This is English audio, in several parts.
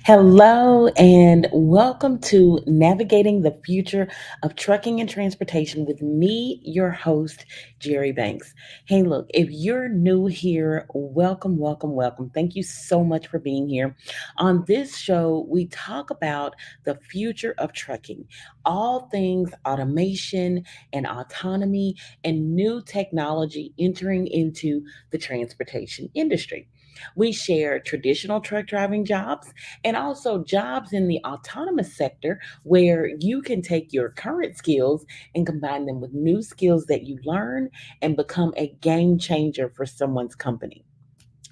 Hello, and welcome to Navigating the Future of Trucking and Transportation with me, your host, Jerri Banks. Hey, look, if you're new here, welcome, welcome, welcome. Thank you so much for being here. On this show, we talk about the future of trucking, all things automation and autonomy and new technology entering into the transportation industry. We share traditional truck driving jobs and also jobs in the autonomous sector where you can take your current skills and combine them with new skills that you learn and become a game changer for someone's company.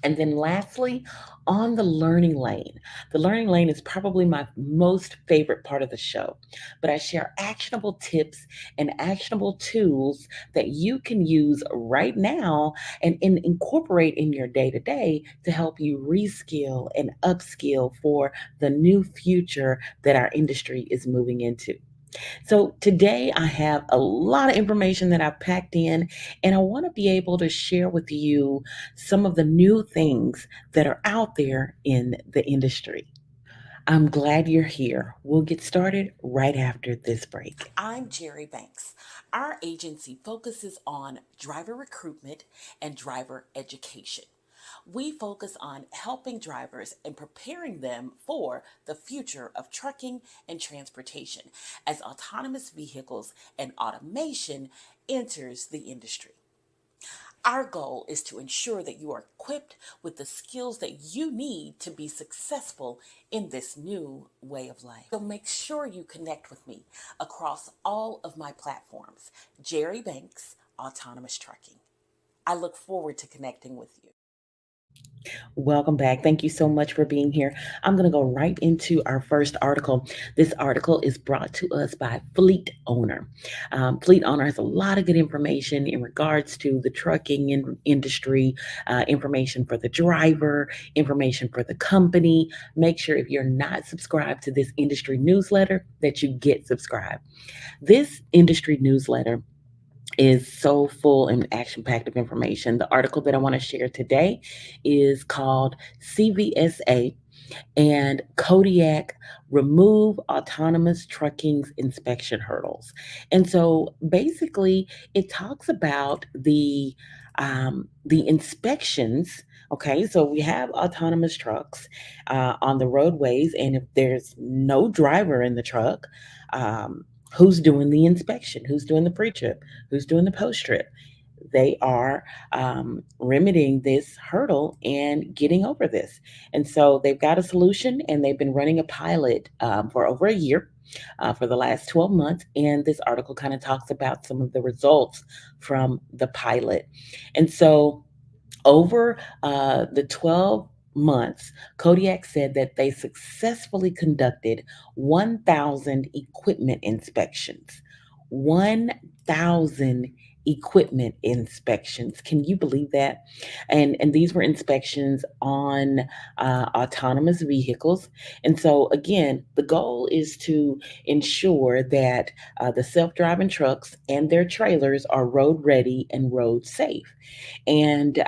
And then lastly, on the learning lane. The learning lane is probably my most favorite part of the show, but I share actionable tips and actionable tools that you can use right now and incorporate in your day to day to help you reskill and upskill for the new future that our industry is moving into. So today I have a lot of information that I've packed in, and I want to be able to share with you some of the new things that are out there in the industry. I'm glad you're here. We'll get started right after this break. I'm Jerri Banks. Our agency focuses on driver recruitment and driver education. We focus on helping drivers and preparing them for the future of trucking and transportation as autonomous vehicles and automation enters the industry. Our goal is to ensure that you are equipped with the skills that you need to be successful in this new way of life. So make sure you connect with me across all of my platforms. Jerri Banks, Autonomous Trucking. I look forward to connecting with you. Welcome back. Thank you so much for being here. I'm going to go right into our first article. This article is brought to us by Fleet Owner. Fleet Owner has a lot of good information in regards to the trucking industry, information for the driver, information for the company. Make sure if you're not subscribed to this industry newsletter that you get subscribed. This industry newsletter is so full and action packed of information. The article that I want to share today is called CVSA and Kodiak Remove Autonomous Trucking's Inspection Hurdles. And so basically, it talks about the inspections. Okay, so we have autonomous trucks on the roadways, and if there's no driver in the truck, who's doing the inspection? Who's doing the pre-trip? Who's doing the post-trip? They are remedying this hurdle and getting over this. And so they've got a solution, and they've been running a pilot for over a year. For the last 12 months. And this article kind of talks about some of the results from the pilot. And so over the 12 months, Kodiak said that they successfully conducted 1,000 equipment inspections. 1,000 equipment inspections. Can you believe that? And these were inspections on autonomous vehicles. And so again, the goal is to ensure that the self-driving trucks and their trailers are road ready and road safe. And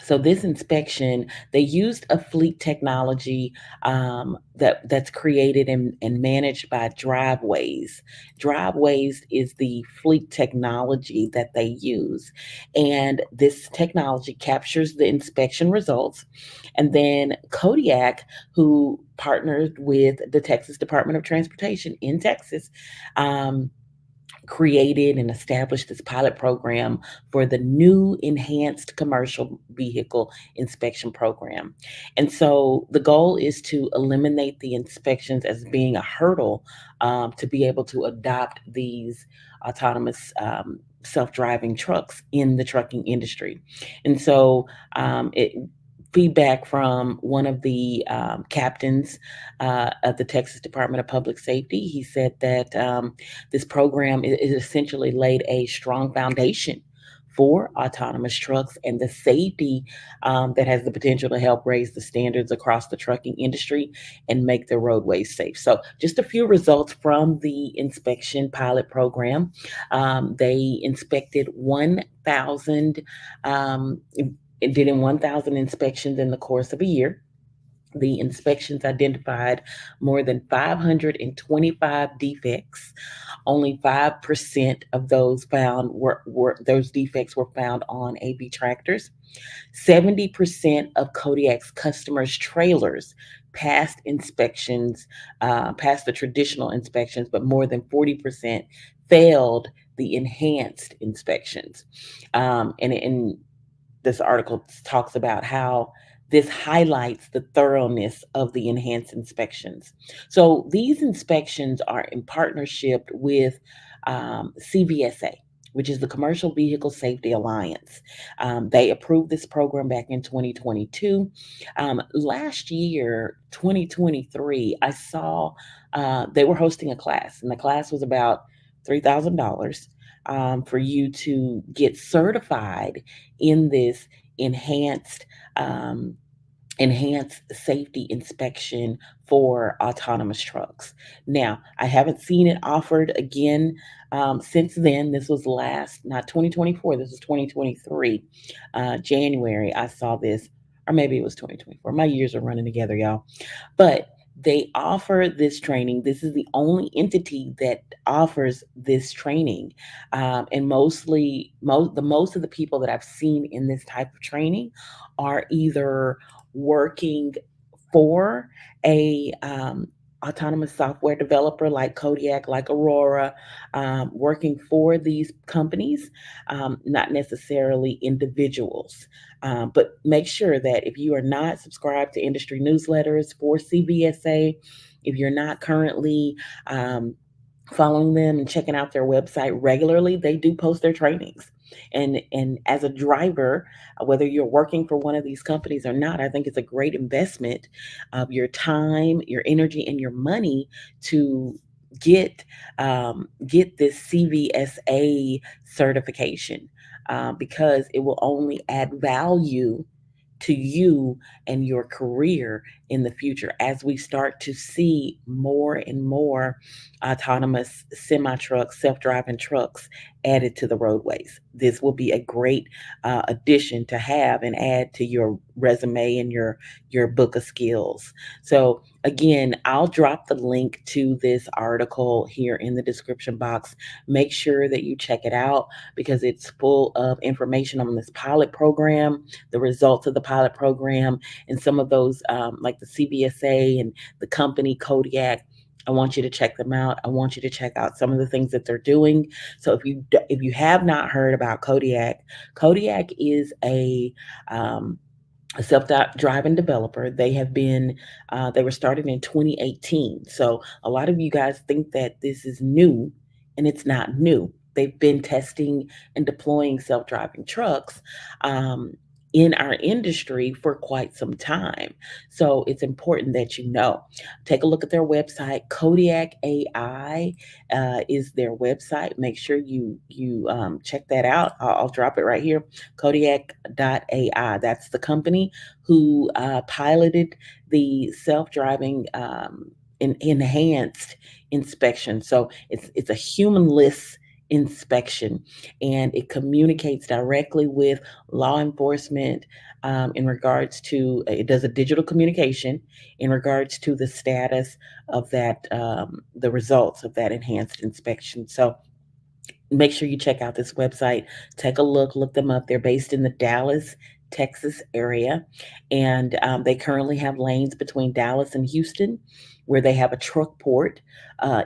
so this inspection, they used a fleet technology that's created and managed by Driveways. Driveways is the fleet technology that they use, and this technology captures the inspection results. And then Kodiak, who partnered with the Texas Department of Transportation in Texas, um, created and established this pilot program for the new enhanced commercial vehicle inspection program. And so the goal is to eliminate the inspections as being a hurdle to be able to adopt these autonomous self-driving trucks in the trucking industry. And so it feedback from one of the captains of the Texas Department of Public Safety. He said that this program is essentially laid a strong foundation for autonomous trucks and the safety that has the potential to help raise the standards across the trucking industry and make the roadways safe. So, just a few results from the inspection pilot program. They inspected 1,000, it did in 1,000 inspections in the course of a year. The inspections identified more than 525 defects. Only 5% of those found were those defects were found on AB tractors. 70% of Kodiak's customers' trailers passed inspections, passed the traditional inspections, but more than 40% failed the enhanced inspections. And this article talks about how this highlights the thoroughness of the enhanced inspections. So these inspections are in partnership with CVSA, which is the Commercial Vehicle Safety Alliance. They approved this program back in 2022. Last year, 2023, I saw they were hosting a class, and the class was about $3,000 for you to get certified in this enhanced um, enhanced safety inspection for autonomous trucks. Now, I haven't seen it offered again since then. This was not 2024, this was 2023, January. I saw this, or maybe it was 2024. My years are running together, y'all. But they offer this training. This is the only entity that offers this training, and most of the people that I've seen in this type of training are either working for a autonomous software developer like Kodiak, like Aurora, working for these companies, not necessarily individuals. But make sure that if you are not subscribed to industry newsletters for CVSA, if you're not currently following them and checking out their website regularly, they do post their trainings. And as a driver, whether you're working for one of these companies or not, I think it's a great investment of your time, your energy, and your money to get this CVSA certification, because it will only add value to you and your career in the future as we start to see more and more autonomous semi trucks, self driving trucks added to the roadways. This will be a great addition to have and add to your resume and your book of skills. So again, I'll drop the link to this article here in the description box. Make sure that you check it out because it's full of information on this pilot program, the results of the pilot program, and some of those, like the CVSA and the company Kodiak. I want you to check them out. I want you to check out some of the things that they're doing. So if you have not heard about Kodiak, Kodiak is a self-driving developer. They were started in 2018. So a lot of you guys think that this is new, and it's not new. They've been testing and deploying self-driving trucks in our industry for quite some time. So it's important that you know. Take a look at their website. Kodiak AI is their website. Make sure you check that out. I'll drop it right here. Kodiak.ai. That's the company who piloted the self-driving enhanced inspection. So it's a humanless inspection, and it communicates directly with law enforcement in regards to it does a digital communication in regards to the status of that, the results of that enhanced inspection. So make sure you check out this website. Take a look them up. They're based in the Dallas, Texas area, and they currently have lanes between Dallas and Houston, where they have a truck port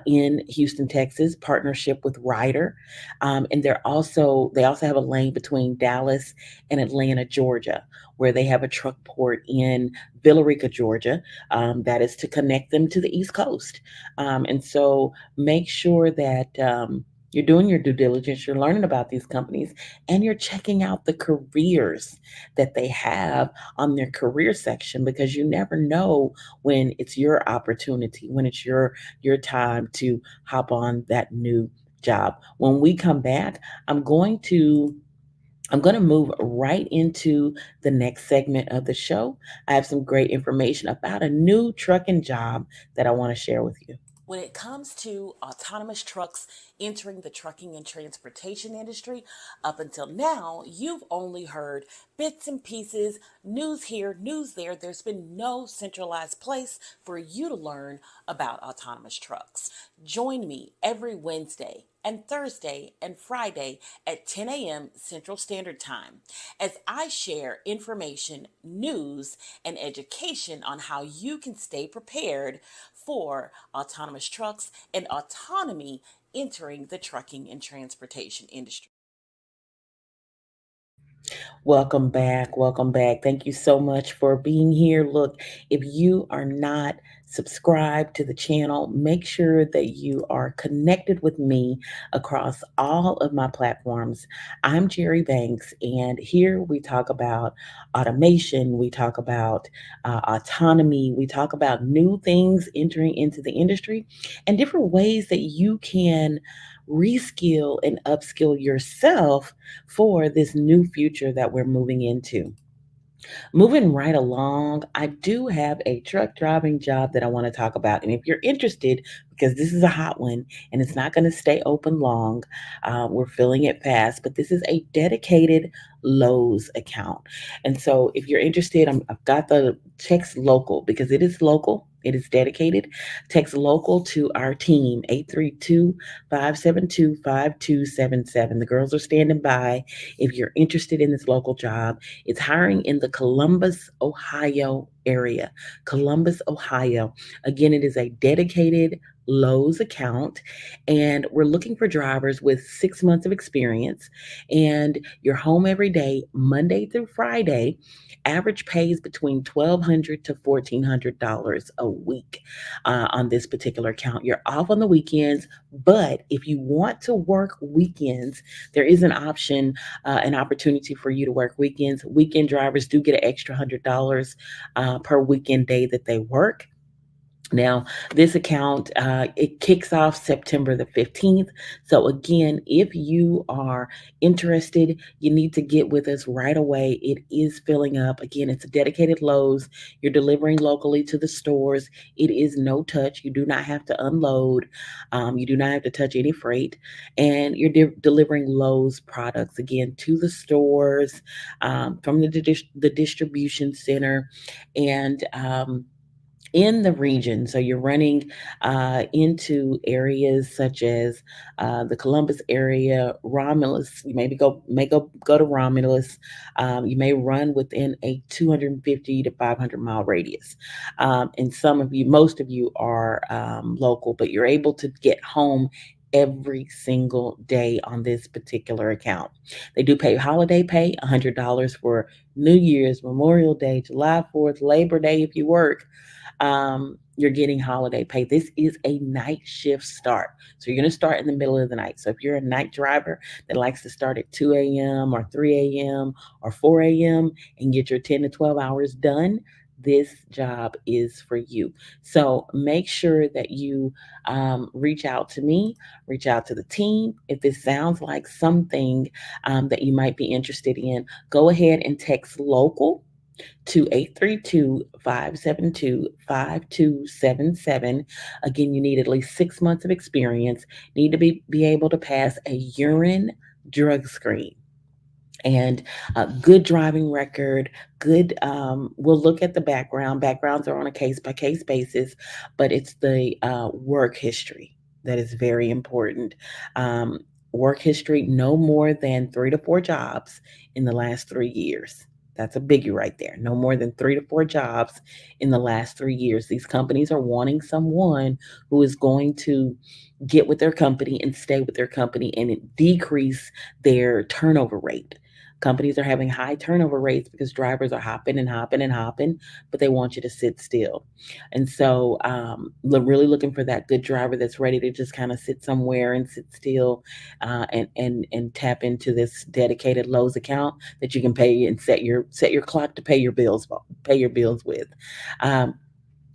in Houston, Texas, partnership with Ryder, and they also have a lane between Dallas and Atlanta, Georgia, where they have a truck port in Villarica, Georgia, that is to connect them to the East Coast. And so make sure that you're doing your due diligence, you're learning about these companies, and you're checking out the careers that they have on their career section, because you never know when it's your opportunity, when it's your time to hop on that new job. When we come back, I'm going to move right into the next segment of the show. I have some great information about a new trucking job that I want to share with you. When it comes to autonomous trucks entering the trucking and transportation industry, up until now, you've only heard bits and pieces, news here, news there. There's been no centralized place for you to learn about autonomous trucks. Join me every Wednesday and Thursday and Friday at 10 a.m. Central Standard Time as I share information, news, and education on how you can stay prepared for autonomous trucks and autonomy entering the trucking and transportation industry. Welcome back. Welcome back. Thank you so much for being here. Look, if you are not subscribed to the channel, make sure that you are connected with me across all of my platforms. I'm Jerri Banks, and here we talk about automation, we talk about autonomy, we talk about new things entering into the industry, and different ways that you can reskill and upskill yourself for this new future that we're moving into. Moving right along, I do have a truck driving job that I want to talk about. And if you're interested, because this is a hot one and it's not going to stay open long, we're filling it fast, but this is a dedicated Lowe's account. And so if you're interested, I've got the text local because it is local. It is dedicated. Text local to our team, 832-572-5277. The girls are standing by if you're interested in this local job. It's hiring in the Columbus, Ohio area. Columbus, Ohio. Again, it is a dedicated Lowe's account, and we're looking for drivers with 6 months of experience. And you're home every day, Monday through Friday. Average pays between $1,200 to $1,400 a week on this particular account. You're off on the weekends, but if you want to work weekends, there is an opportunity for you to work weekends. Weekend drivers do get an extra $100 per weekend day that they work. Now, this account, it kicks off September the 15th. So again, if you are interested, you need to get with us right away. It is filling up. Again, it's a dedicated Lowe's. You're delivering locally to the stores. It is no touch. You do not have to unload. You do not have to touch any freight. And you're delivering Lowe's products, again, to the stores, from the distribution center. And in the region. So you're running into areas such as the Columbus area, Romulus. You maybe go to Romulus. You may run within a 250 to 500 mile radius. And most of you are local, but you're able to get home every single day on this particular account. They do pay holiday pay, $100 for New Year's, Memorial Day, July 4th, Labor Day if you work. You're getting holiday pay. This is a night shift start. So you're going to start in the middle of the night. So if you're a night driver that likes to start at 2 a.m. or 3 a.m. or 4 a.m. and get your 10 to 12 hours done, this job is for you. So make sure that you reach out to me, reach out to the team. If this sounds like something that you might be interested in, go ahead and text local to 832-572-5277. Again, you need at least 6 months of experience, need to be able to pass a urine drug screen and a good driving record. We'll look at the backgrounds are on a case by case basis, but it's the work history that is very important. Work history, no more than 3 to 4 jobs in the last 3 years. That's a biggie right there. No more than 3 to 4 jobs in the last 3 years. These companies are wanting someone who is going to get with their company and stay with their company and decrease their turnover rate. Companies are having high turnover rates because drivers are hopping and hopping and hopping, but they want you to sit still. And so, really looking for that good driver that's ready to just kind of sit somewhere and sit still, and tap into this dedicated Lowe's account that you can pay and set your clock to pay your bills with. Um,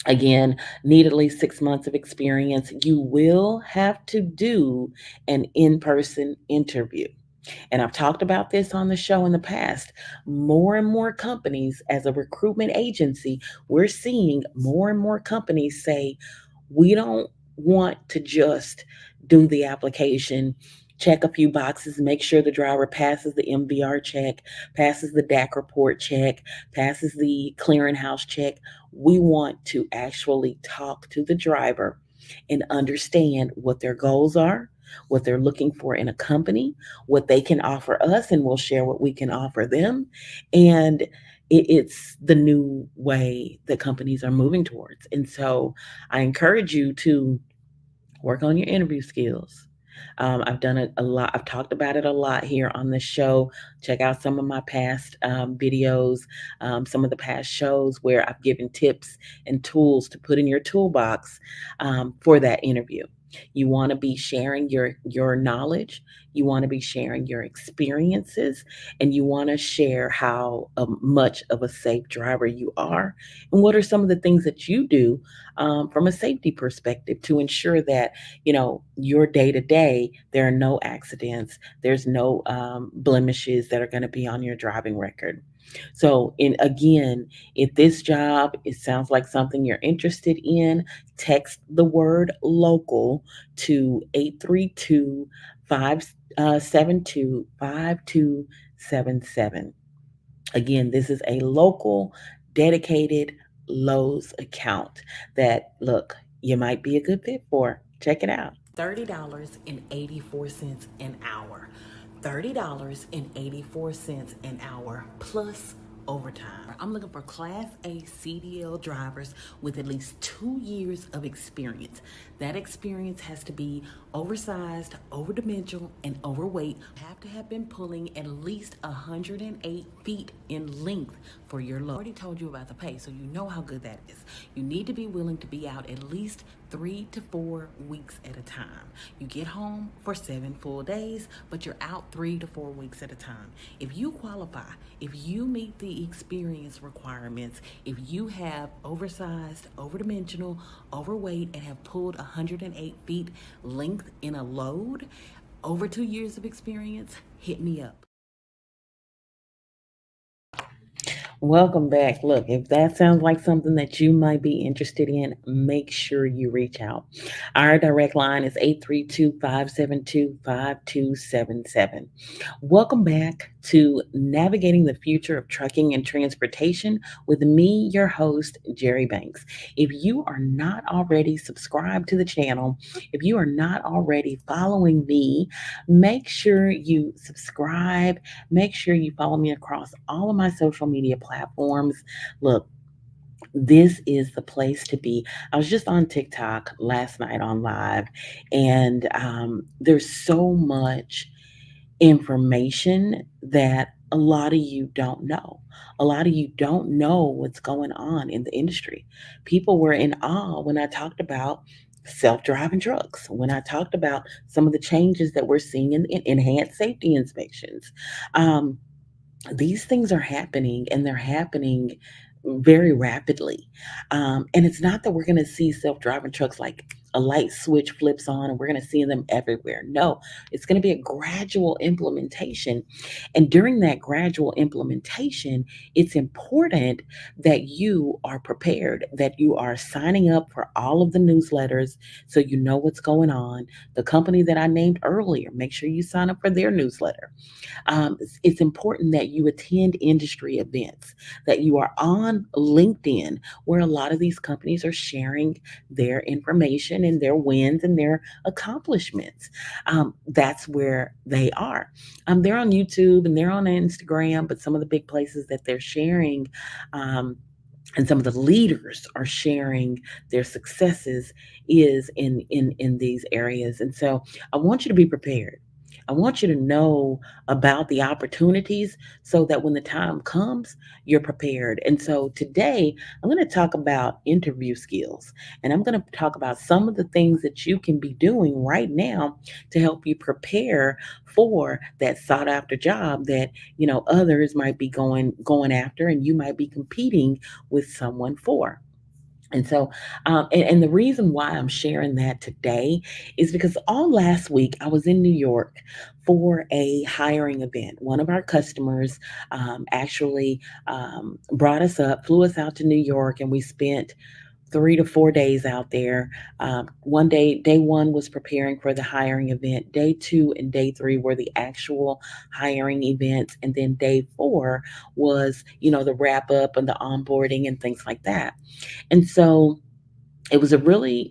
Again, need at least 6 months of experience. You will have to do an in-person interview. And I've talked about this on the show in the past. More and more companies, as a recruitment agency, we're seeing more and more companies say, we don't want to just do the application, check a few boxes, make sure the driver passes the MVR check, passes the DAC report check, passes the clearinghouse check. We want to actually talk to the driver and understand what their goals are, what they're looking for in a company, what they can offer us, and we'll share what we can offer them. And it's the new way that companies are moving towards. And so I encourage you to work on your interview skills. I've done it a lot. I've talked about it a lot here on the show. Check out some of my past videos, some of the past shows where I've given tips and tools to put in your toolbox for that interview. You want to be sharing your knowledge. You want to be sharing your experiences, and you want to share how much of a safe driver you are, and what are some of the things that you do from a safety perspective to ensure that your day to day, there are no accidents, there's no blemishes that are going to be on your driving record. So, in again, if this job it sounds like something you're interested in, text the word local to 832 572 5277. Again, this is a local, dedicated Lowe's account that, look, you might be a good fit for. Check it out. $30.84 an hour. $30.84 an hour plus overtime. I'm looking for Class A CDL drivers with at least 2 years of experience. That experience has to be oversized, overdimensional, and overweight. You have to have been pulling at least 108 feet in length for your load. I already told you about the pay, so you know how good that is. You need to be willing to be out at least 3 to 4 weeks at a time. You get home for 7 full days, but you're out 3 to 4 weeks at a time. If you qualify, if you meet the experience requirements, if you have oversized, overdimensional, overweight, and have pulled 108 feet length in a load, over 2 years of experience, hit me up. Welcome back. Look, if that sounds like something that you might be interested in, make sure you reach out. Our direct line is 832 572 5277. Welcome back to Navigating the Future of Trucking and Transportation with me, your host, Jerri Banks. If you are not already subscribed to the channel, if you are not already following me, make sure you subscribe. Make sure you follow me across all of my social media platforms. Look, this is the place to be. I was just on TikTok last night on live, and there's so much information that a lot of you don't know. A lot of you don't know what's going on in the industry. People were in awe when I talked about self driving trucks, when I talked about some of the changes that we're seeing in enhanced safety inspections. Um, these things are happening, and they're happening very rapidly. And it's not that we're going to see self-driving trucks like a light switch flips on and we're going to see them everywhere. No, it's going to be a gradual implementation. And during that gradual implementation, it's important that you are prepared, that you are signing up for all of the newsletters so you know what's going on. The company that I named earlier, make sure you sign up for their newsletter. It's important that you attend industry events, that you are on LinkedIn, where a lot of these companies are sharing their information and their wins and their accomplishments. That's where they are. They're on YouTube and they're on Instagram, but some of the big places that they're sharing. And some of the leaders are sharing their successes is in these areas. And so I want you to be prepared. I want you to know about the opportunities so that when the time comes, you're prepared. And so today, I'm going to talk about interview skills, and I'm going to talk about some of the things that you can be doing right now to help you prepare for that sought after job that others might be going after, and you might be competing with someone for. And so, and the reason why I'm sharing that today is because all last week I was in New York for a hiring event. One of our customers actually brought us up, flew us out to New York, and we spent 3 to 4 days out there. One day, day one was preparing for the hiring event. Day two and day three were the actual hiring events. And then day four was, the wrap up and the onboarding and things like that. And so it was a really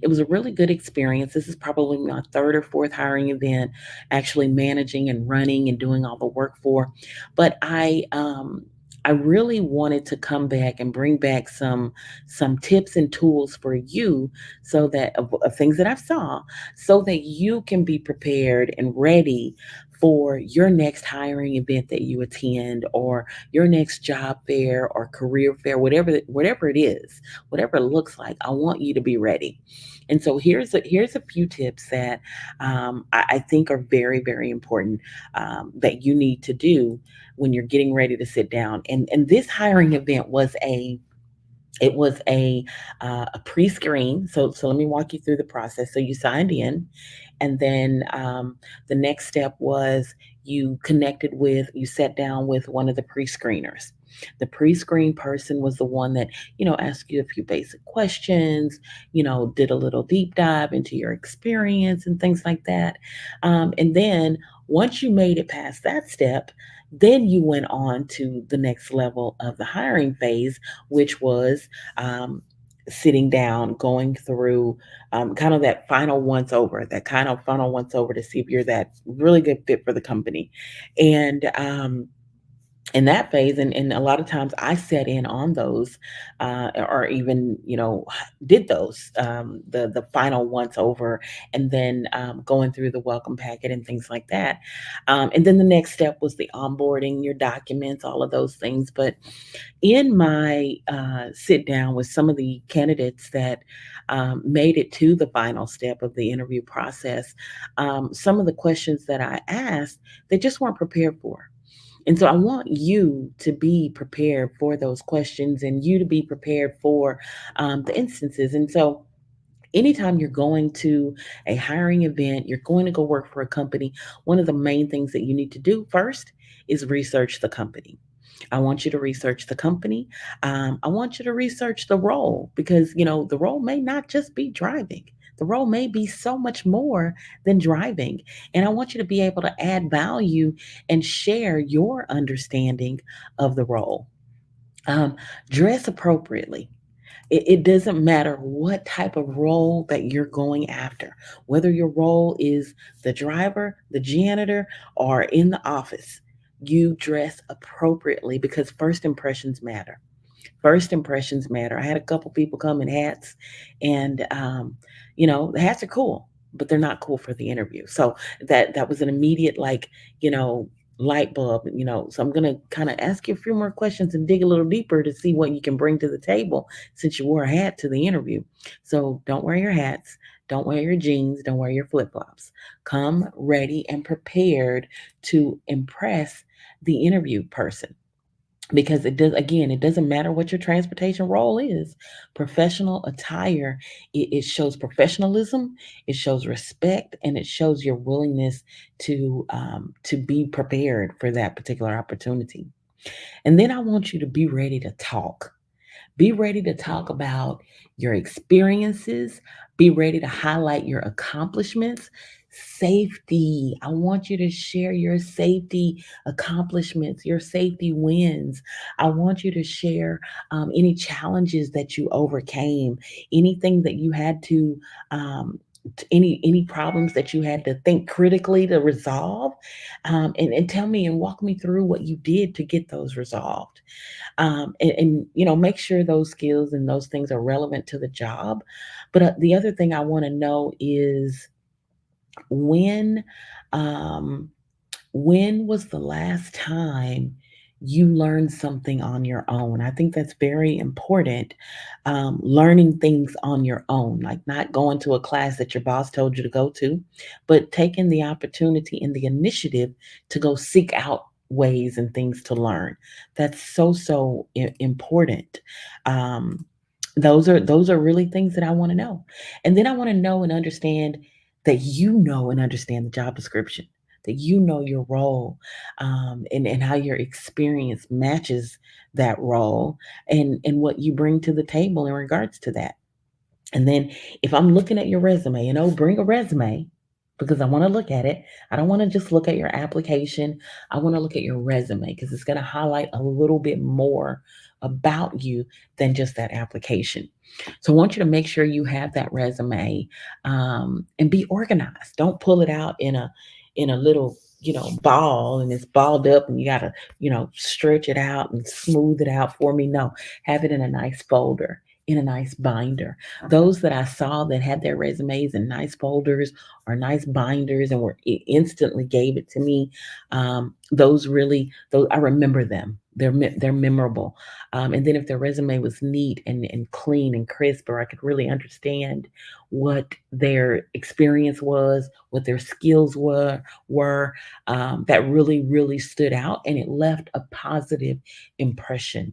good experience. This is probably my third or fourth hiring event, actually managing and running and doing all the work for. But I really wanted to come back and bring back some tips and tools for you, so that of things that I've saw, so that you can be prepared and ready for your next hiring event that you attend, or your next job fair or career fair, whatever it is, whatever it looks like. I want you to be ready. And so here's a few tips that I think are very, very important, that you need to do when you're getting ready to sit down. And this hiring event was a pre-screen. So let me walk you through the process. So you signed in, and then the next step was you sat down with one of the pre-screeners. The pre-screen person was the one that, asked you a few basic questions, did a little deep dive into your experience and things like that. And then once you made it past that step, then you went on to the next level of the hiring phase, which was um, sitting down, going through kind of that kind of final once over to see if you're that really good fit for the company. And in that phase, and a lot of times I set in on those, or even, did those, the final once over, and then going through the welcome packet and things like that. And then the next step was the onboarding, your documents, all of those things. But in my sit down with some of the candidates that made it to the final step of the interview process, some of the questions that I asked, they just weren't prepared for. And so I want you to be prepared for those questions, and you to be prepared for the instances. And so anytime you're going to a hiring event, you're going to go work for a company, one of the main things that you need to do first is research the company. I want you to research the company. I want you to research the role, because, the role may not just be driving. The role may be so much more than driving. And I want you to be able to add value and share your understanding of the role. Um, Dress appropriately. It doesn't matter what type of role that you're going after, whether your role is the driver, the janitor, or in the office. You dress appropriately, because first impressions matter. First impressions matter. I had a couple people come in hats, and the hats are cool, but they're not cool for the interview. So that was an immediate, like, you know, light bulb. So I'm gonna kind of ask you a few more questions and dig a little deeper to see what you can bring to the table, since you wore a hat to the interview. So don't wear your hats, don't wear your jeans, don't wear your flip-flops. Come ready and prepared to impress the interview person, because it doesn't matter what your transportation role is. Professional attire, it shows professionalism, it shows respect, and it shows your willingness to be prepared for that particular opportunity. And then I want you to be ready to talk. Be ready to talk about your experiences. Be ready to highlight your accomplishments. Safety. I want you to share your safety accomplishments, your safety wins. I want you to share any challenges that you overcame, anything that you had to, any problems that you had to think critically to resolve, and tell me and walk me through what you did to get those resolved. And make sure those skills and those things are relevant to the job. But the other thing I want to know is, when um, when was the last time you learned something on your own? I think that's very important. Learning things on your own, like not going to a class that your boss told you to go to, but taking the opportunity and the initiative to go seek out ways and things to learn. That's so important. Um, those are really things that I want to know. And then I want to know and understand that you know and understand the job description, that you know your role, and how your experience matches that role, and what you bring to the table in regards to that. And then if I'm looking at your resume, bring a resume because I want to look at it. I don't want to just look at your application. I want to look at your resume because it's going to highlight a little bit more about you than just that application. So I want you to make sure you have that resume, and be organized. Don't pull it out in a little ball, and it's balled up and you got to stretch it out and smooth it out for me. No, have it in a nice folder, in a nice binder. Those that I saw that had their resumes in nice folders or nice binders and were instantly gave it to me, those I remember them. They're memorable. And then if their resume was neat and clean and crisp, or I could really understand what their experience was, what their skills were, that really stood out, and it left a positive impression.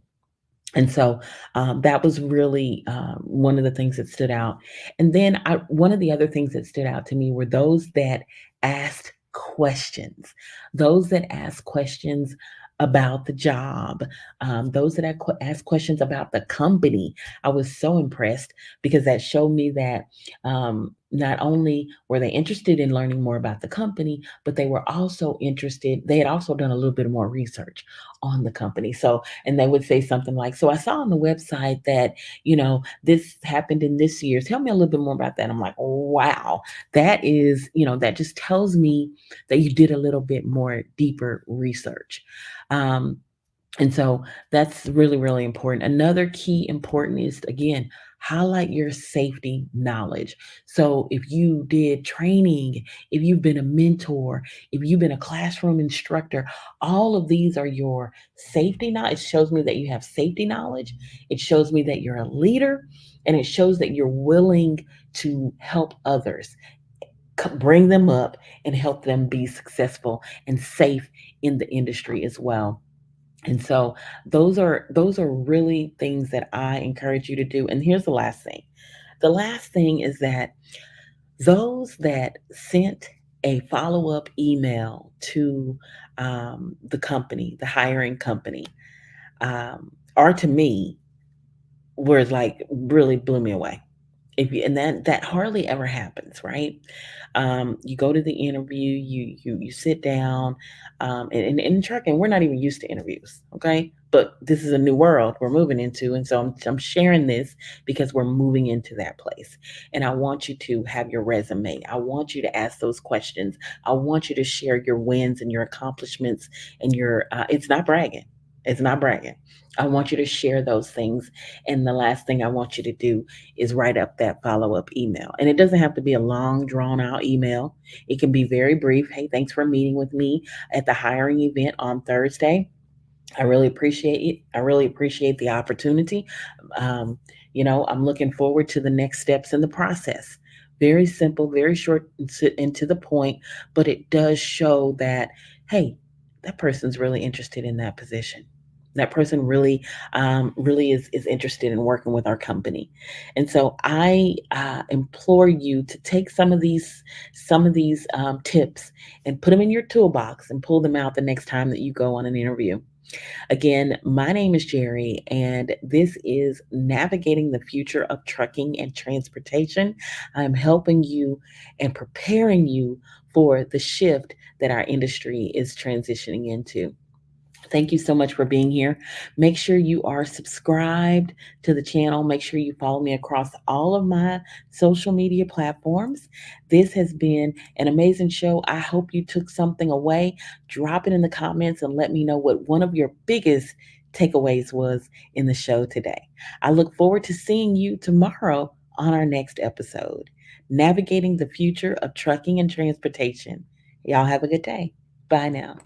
And so that was really one of the things that stood out. And then one of the other things that stood out to me were those that asked questions, those that asked questions about the job, those that asked questions about the company. I was so impressed because that showed me that not only were they interested in learning more about the company, but they had also done a little bit more research on the company. So, and they would say something like, so I saw on the website that, this happened in this year. Tell me a little bit more about that. I'm like, oh, wow, that just tells me that you did a little bit more deeper research. Um, and so that's really, really important. Another key important is, again, highlight your safety knowledge. So if you did training, if you've been a mentor, if you've been a classroom instructor, all of these are your safety knowledge. It shows me that you have safety knowledge. It shows me that you're a leader, and it shows that you're willing to help others, bring them up and help them be successful and safe in the industry as well. And so those are really things that I encourage you to do. And here's the last thing. The last thing is that those that sent a follow-up email to the company, the hiring company, or to me, were like really blew me away. And that hardly ever happens, right? You go to the interview, you sit down, and in trucking, we're not even used to interviews, okay? But this is a new world we're moving into, and so I'm sharing this because we're moving into that place. And I want you to have your resume. I want you to ask those questions. I want you to share your wins and your accomplishments and your. It's not bragging. It's not bragging. I want you to share those things. And the last thing I want you to do is write up that follow up email. And it doesn't have to be a long, drawn out email. It can be very brief. Hey, thanks for meeting with me at the hiring event on Thursday. I really appreciate it. I really appreciate the opportunity. Um, I'm looking forward to the next steps in the process. Very simple, very short and to the point, but it does show that, hey, that person's really interested in that position. That person really is interested in working with our company. And so I implore you to take some of these tips and put them in your toolbox and pull them out the next time that you go on an interview. Again, my name is Jerri, and this is Navigating the Future of Trucking and Transportation. I'm helping you and preparing you for the shift that our industry is transitioning into. Thank you so much for being here. Make sure you are subscribed to the channel. Make sure you follow me across all of my social media platforms. This has been an amazing show. I hope you took something away. Drop it in the comments and let me know what one of your biggest takeaways was in the show today. I look forward to seeing you tomorrow on our next episode, Navigating the Future of Trucking and Transportation. Y'all have a good day. Bye now.